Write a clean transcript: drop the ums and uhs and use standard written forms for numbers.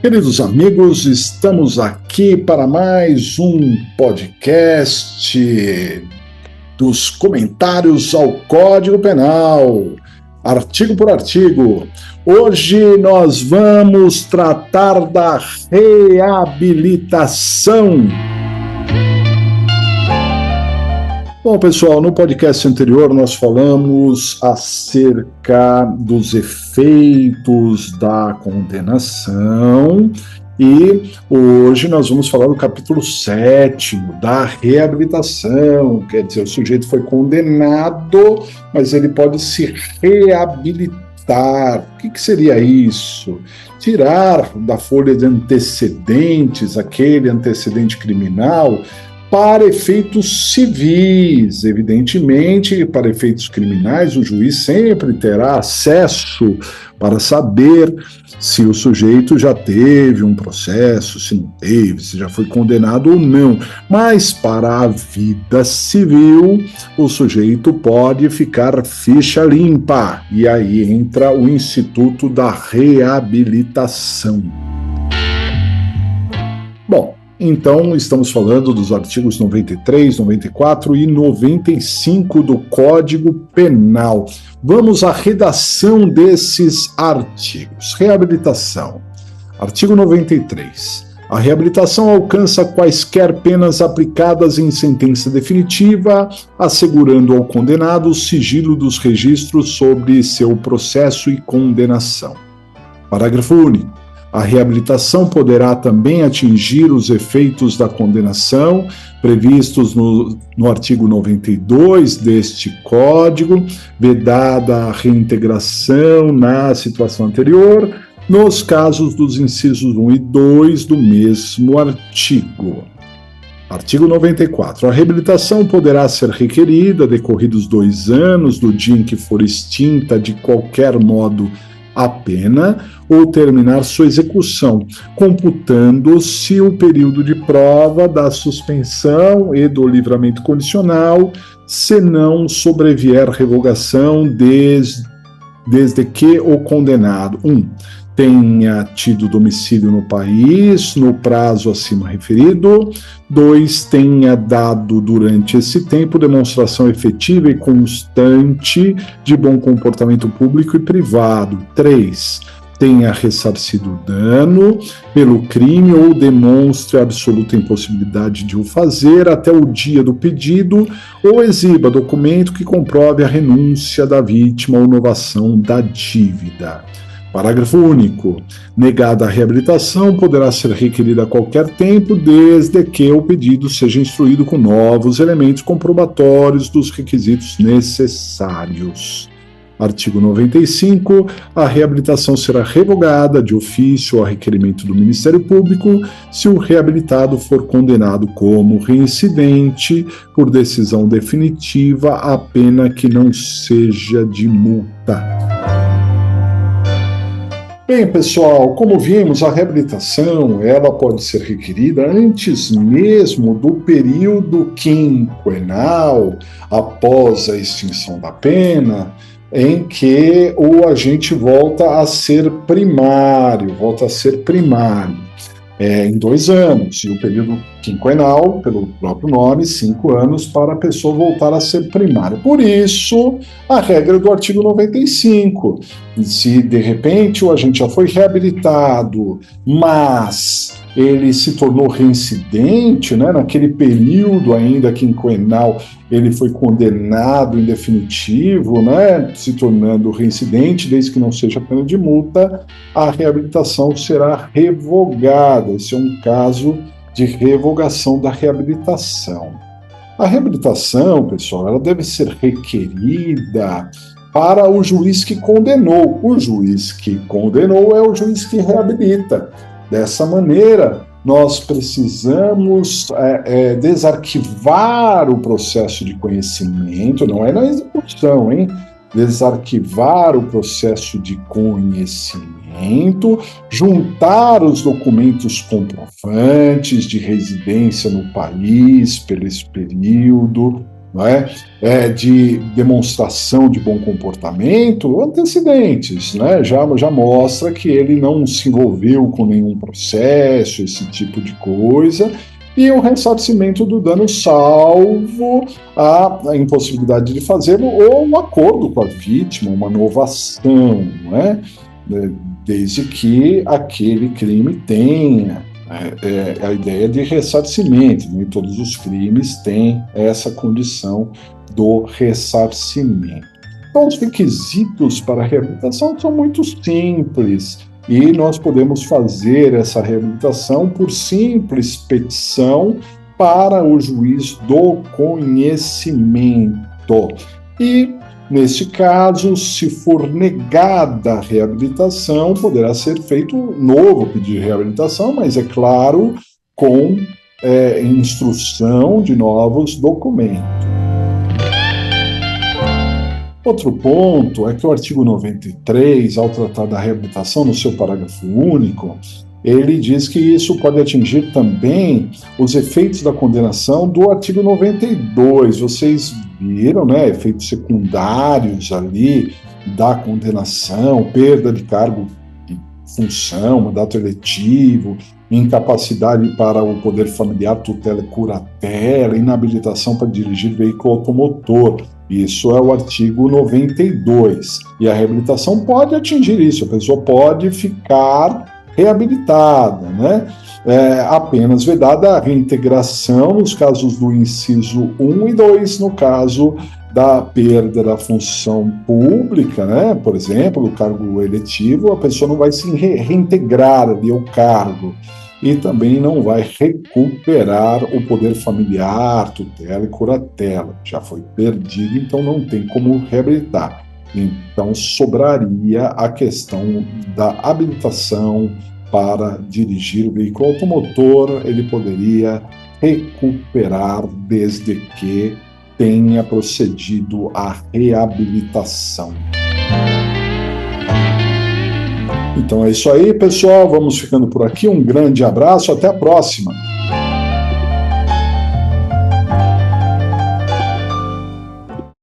Queridos amigos, estamos aqui para mais um podcast dos comentários ao Código Penal, artigo por artigo. Hoje nós vamos tratar da reabilitação. Bom, pessoal, no podcast anterior nós falamos acerca dos efeitos da condenação e hoje nós vamos falar do capítulo 7 da reabilitação. Quer dizer, o sujeito foi condenado, mas ele pode se reabilitar. O que seria isso? Tirar da folha de antecedentes aquele antecedente criminal para efeitos civis. Evidentemente, para efeitos criminais, o juiz sempre terá acesso para saber se o sujeito já teve um processo, se não teve, se já foi condenado ou não. Mas para a vida civil, o sujeito pode ficar ficha limpa. E aí entra o Instituto da Reabilitação. Bom, então, estamos falando dos artigos 93, 94 e 95 do Código Penal. Vamos à redação desses artigos. Reabilitação. Artigo 93. A reabilitação alcança quaisquer penas aplicadas em sentença definitiva, assegurando ao condenado o sigilo dos registros sobre seu processo e condenação. Parágrafo único. A reabilitação poderá também atingir os efeitos da condenação previstos no artigo 92 deste Código, vedada a reintegração na situação anterior, nos casos dos incisos 1 e 2 do mesmo artigo. Artigo 94. A reabilitação poderá ser requerida decorridos 2 anos do dia em que for extinta de qualquer modo a pena ou terminar sua execução, computando-se o período de prova da suspensão e do livramento condicional, se não sobrevier revogação desde que o condenado 1. Tenha tido domicílio no país no prazo acima referido. 2. Tenha dado durante esse tempo demonstração efetiva e constante de bom comportamento público e privado. 3. Tenha ressarcido o dano pelo crime ou demonstre absoluta impossibilidade de o fazer até o dia do pedido ou exiba documento que comprove a renúncia da vítima ou novação da dívida. Parágrafo único. Negada a reabilitação, poderá ser requerida a qualquer tempo, desde que o pedido seja instruído com novos elementos comprobatórios dos requisitos necessários. Artigo 95. A reabilitação será revogada de ofício ou a requerimento do Ministério Público se o reabilitado for condenado como reincidente por decisão definitiva a pena que não seja de multa. Bem, pessoal, como vimos, a reabilitação ela pode ser requerida antes mesmo do período quinquenal, após a extinção da pena, em que o agente volta a ser primário. Em 2 anos, e o período quinquenal, pelo próprio nome, 5 anos, para a pessoa voltar a ser primária. Por isso, a regra do artigo 95, se de repente o agente já foi reabilitado, mas ele se tornou reincidente, né, naquele período ainda quinquenal, ele foi condenado em definitivo, né, se tornando reincidente, desde que não seja pena de multa, a reabilitação será revogada. Esse é um caso de revogação da reabilitação. A reabilitação, pessoal, ela deve ser requerida para o juiz que condenou. O juiz que condenou é o juiz que reabilita. Dessa maneira, nós precisamos desarquivar o processo de conhecimento, não é na execução, hein? Desarquivar o processo de conhecimento, juntar os documentos comprovantes de residência no país pelo esse período, não é? De demonstração de bom comportamento, antecedentes, né? Já mostra que ele não se envolveu com nenhum processo, esse tipo de coisa, e o ressarcimento do dano salvo a impossibilidade de fazê-lo ou um acordo com a vítima, uma novação, não é? Desde que aquele crime tenha a ideia de ressarcimento. Nem todos os crimes têm essa condição do ressarcimento. Então, os requisitos para a reabilitação são muito simples e nós podemos fazer essa reabilitação por simples petição para o juiz do conhecimento. E, neste caso, se for negada a reabilitação, poderá ser feito um novo pedido de reabilitação, mas, é claro, com instrução de novos documentos. Outro ponto é que o artigo 93, ao tratar da reabilitação no seu parágrafo único, ele diz que isso pode atingir também os efeitos da condenação do artigo 92. Vocês viram, né, efeitos secundários ali da condenação, perda de cargo e função, mandato eletivo, incapacidade para o poder familiar, tutela e curatela, inabilitação para dirigir veículo automotor. Isso é o artigo 92. E a reabilitação pode atingir isso, a pessoa pode ficar reabilitada, né? Apenas vedada a reintegração nos casos do inciso 1 e 2, no caso da perda da função pública, né? Por exemplo, do cargo eletivo, a pessoa não vai se reintegrar ali ao cargo e também não vai recuperar o poder familiar, tutela e curatela. Já foi perdido, então não tem como reabilitar. Então, sobraria a questão da habilitação para dirigir o veículo automotor, ele poderia recuperar desde que tenha procedido à reabilitação. Então é isso aí, pessoal. Vamos ficando por aqui. Um grande abraço. Até a próxima.